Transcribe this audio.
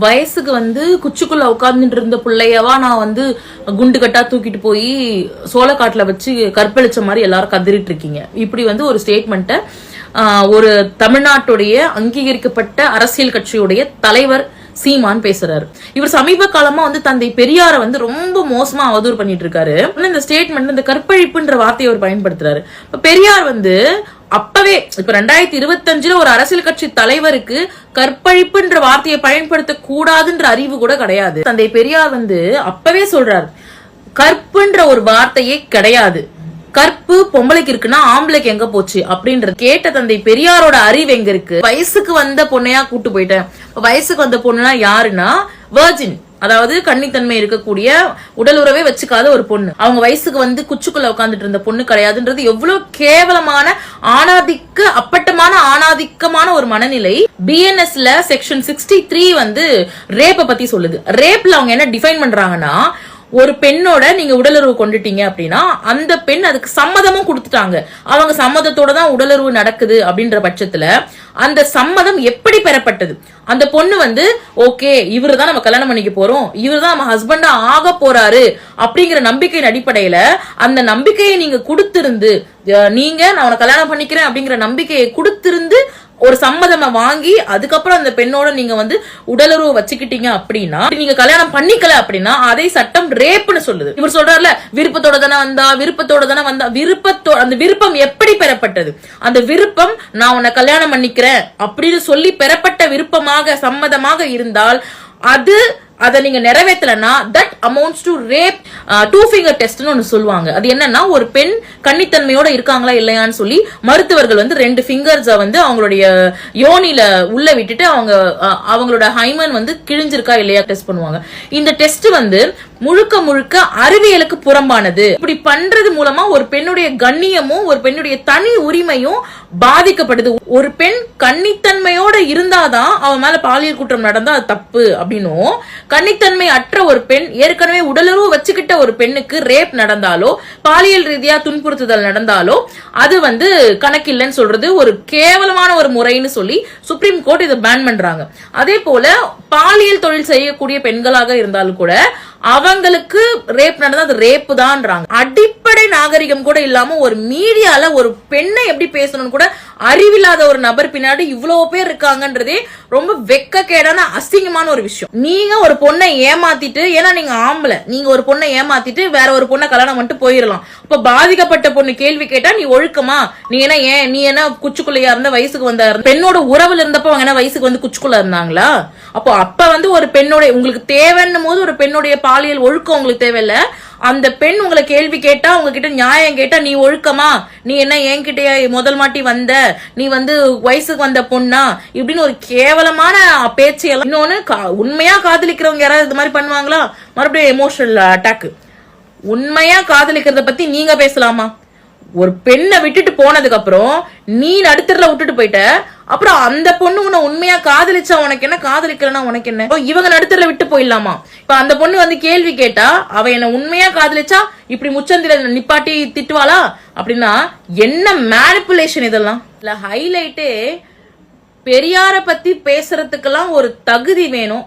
வயசுக்கு குச்சிக்குள்ள உட்கார்ந்துட்டு இருந்த பிள்ளையவா நான் குண்டு கட்டா தூக்கிட்டு போய் சோளக்காட்டுல வச்சு கற்பழிச்ச மாதிரி எல்லாரும் கதறிட்டு இருக்கீங்க. இப்படி ஒரு ஸ்டேட்மெண்ட்டை ஒரு தமிழ்நாட்டுடைய அங்கீகரிக்கப்பட்ட அரசியல் கட்சியுடைய தலைவர் சீமான் பேசுறாரு. இவர் சமீப காலமா தந்தை பெரியார ரொம்ப மோசமா அவதூறு பண்ணிட்டு இருக்காரு. இந்த ஸ்டேட்மெண்ட் இந்த கற்பழிப்புன்ற வார்த்தையை அவர் பயன்படுத்துறாரு. பெரியார் அப்பவே இப்ப 2025 ஒரு அரசியல் கட்சி தலைவருக்கு கற்பழிப்புன்ற வார்த்தையை பயன்படுத்த கூடாதுன்ற அறிவு கூட கிடையாது. தந்தை பெரியார் அப்பவே சொல்றாரு, கற்புன்ற ஒரு வார்த்தையே கிடையாது, கற்பு பொம்பளைக்கு இருக்குன்னா ஆம்பளைக்கு எங்க போச்சு அப்படின்றது. கேட்ட தந்தை பெரியாரோட அறிவு எங்க இருக்கு? வயசுக்கு வந்த பொண்ணையா கூட்டு போயிட்டேன். வயசுக்கு வந்த பொண்ணுனா யாருன்னா வெர்ஜின், அதாவது கன்னித்தன்மை இருக்கக்கூடிய உடல் உறவே வச்சுக்காத ஒரு பொண்ணு. அவங்க வயசுக்கு குச்சுக்குள்ள உட்காந்துட்டு இருந்த பொண்ணு கிடையாதுன்றது எவ்வளவு கேவலமான அப்பட்டமான ஆணாதிக்கமான ஒரு மனநிலை. பிஎன்எஸ்ல செக்ஷன் 63 ரேப்ப பத்தி சொல்லுது. ரேப்ல அவங்க என்ன டிஃபைன் பண்றாங்கன்னா, ஒரு பெண்ணோட நீங்க உடலுறவு கொண்டுட்டீங்க அப்படின்னா அந்த பெண் அதுக்கு சம்மதமும் கொடுத்துட்டாங்க, அவங்க சம்மதத்தோட தான் உடலுறவு நடக்குது அப்படின்ற பட்சத்துல அந்த சம்மதம் எப்படி பெறப்பட்டது? அந்த பொண்ணு ஓகே இவரு தான் நம்ம கல்யாணம் பண்ணிக்க போறோம், இவரு தான் நம்ம ஹஸ்பண்டா ஆக போறாரு அப்படிங்கிற நம்பிக்கையின் அடிப்படையில அந்த நம்பிக்கையை நீங்க கொடுத்திருந்து, நீங்க நான் உன கல்யாணம் பண்ணிக்கிறேன் அப்படிங்கிற நம்பிக்கையை கொடுத்திருந்து ஒரு சம்மதமா வாங்கி அதுக்கப்புறம் அந்த பெண்ணோட நீங்க உடலுறவு வச்சுக்கிட்டீங்க அப்படின்னா, நீங்க கல்யாணம் பண்ணிக்கல அப்படின்னா அதை சட்டம் ரேப்னு சொல்லுது. இவர் சொல்றாருல, விருப்பத்தோட தானே வந்தா, அந்த விருப்பம் எப்படி பெறப்பட்டது? அந்த விருப்பம் நான் உன்னை கல்யாணம் பண்ணிக்கிறேன் அப்படின்னு சொல்லி பெறப்பட்ட விருப்பமாக சம்மதமாக இருந்தால் அதை நீங்க நிறைவேற்றலன்னா that amounts to rape. 2 finger டெஸ்ட்னு ஒன்னு சொல்லுவாங்க. அது என்னன்னா, ஒரு பெண் கன்னித்தன்மையோட இருக்காங்களா இல்லையான்னு சொல்லி மருத்துவர்கள் 2 fingers அவங்களுடைய யோனில உள்ள விட்டுட்டு அவங்களோட ஹைமன் கிழிஞ்சிருக்கா இல்லையா டெஸ்ட் பண்ணுவாங்க. இந்த டெஸ்ட் முழுக்க முழுக்க அறிவியலுக்கு புறம்பானது. இப்படி பண்றது மூலமா ஒரு பெண்ணுடைய கண்ணியமும் ஒரு பெண்ணுடைய தனி உரிமையும் பாதிக்கப்படுது. ஒரு பெண் கன்னித்தன்மையோட இருந்தாதான் அவன் மேல பாலியல் குற்றம் நடந்தா அது தப்பு அப்படின்னும், கன்னித்தன்மை அற்ற ஒரு பெண் ஏற்கனவே உடலுறவு வச்சுக்கிட்ட ஒரு பெண்ணுக்கு ரேப் நடந்தாலோ பாலியல் ரீதியா துன்புறுத்துதல் நடந்தாலோ அது கணக்கில்லைன்னு சொல்றது ஒரு கேவலமான ஒரு முறைன்னு சொல்லி சுப்ரீம் கோர்ட் இதை பேன் பண்றாங்க. அதே போல பாலியல் தொழில் செய்யக்கூடிய பெண்களாக இருந்தாலும் கூட அவங்களுக்கு ரேப் நடந்தா அது ரேப்பு தான்றாங்க. அடிப்படை நாகரிகம் கூட இல்லாம ஒரு மீடியால ஒரு பெண்ணை எப்படி பேசணும்னு கூட அறிவில்லாத ஒரு நபர் பின்னாடி இவ்வளவு பேர் இருக்காங்கன்றதே ரொம்ப வெக்கக்கேடான அசிங்கமான ஒரு விஷயம். நீங்க ஒரு பொண்ணை ஏமாத்திட்டு, ஏன்னா நீங்க ஆம்பளை, நீங்க ஒரு பொண்ணை ஏமாத்திட்டு வேற ஒரு பொண்ணை கல்யாணம் பண்ணிட்டு போயிடலாம். இப்ப பாதிக்கப்பட்ட பொண்ணு கேள்வி கேட்டா நீ ஒழுக்கமா, நீ என்ன குச்சுக்குள்ளையா இருந்த, வயசுக்கு வந்த பெண்ணோட உறவுல இருந்தப்ப அவங்க என்ன வயசுக்கு குச்சுக்குள்ள இருந்தாங்களா? அப்ப ஒரு பெண்ணோட உங்களுக்கு தேவைன்னும் போது ஒரு பெண்ணுடைய பாலியல் ஒழுக்கம் உங்களுக்கு தேவையில்ல. அந்த பெண் உங்களை கேள்வி கேட்டா, உங்ககிட்ட நியாயம் கேட்டா, நீ ஒழுக்கமா, நீ என்ன என்கிட்ட முதல் மாட்டி வந்த, நீ வயசுக்கு வந்த பொண்ணா, இப்படின்னு ஒரு கேவலமான பேச்சையெல்லாம். இன்னொன்னு, உண்மையா காதலிக்கிறவங்க யாராவது இது மாதிரி பண்ணுவாங்களா? மறுபடியும் எமோஷனல் அட்டாக். உண்மையா காதலிக்கிறத பத்தி நீங்க பேசலாமா? ஒரு பெண்ணை விட்டுட்டு போனதுக்கு அப்புறம் நீ நடுத்தரல விட்டுட்டு போயிட்ட, அப்புறம் அந்த பொண்ணு உன்னை உண்மையா காதலிச்சா உனக்கு என்ன, காதலிக்கலன்னா உனக்கு என்ன? இவங்க நடுத்தரல விட்டு போயிடலாமா? இப்ப அந்த பொண்ணு கேள்வி கேட்டா, அவ என்ன உண்மையா காதலிச்சா இப்படி முச்சந்தில நிப்பாட்டி திட்டுவாளா அப்படின்னா என்ன மேனிபுலேஷன் இதெல்லாம்? இல்ல ஹைலைட்டே பெரியார பத்தி பேசுறதுக்கெல்லாம் ஒரு தகுதி வேணும்.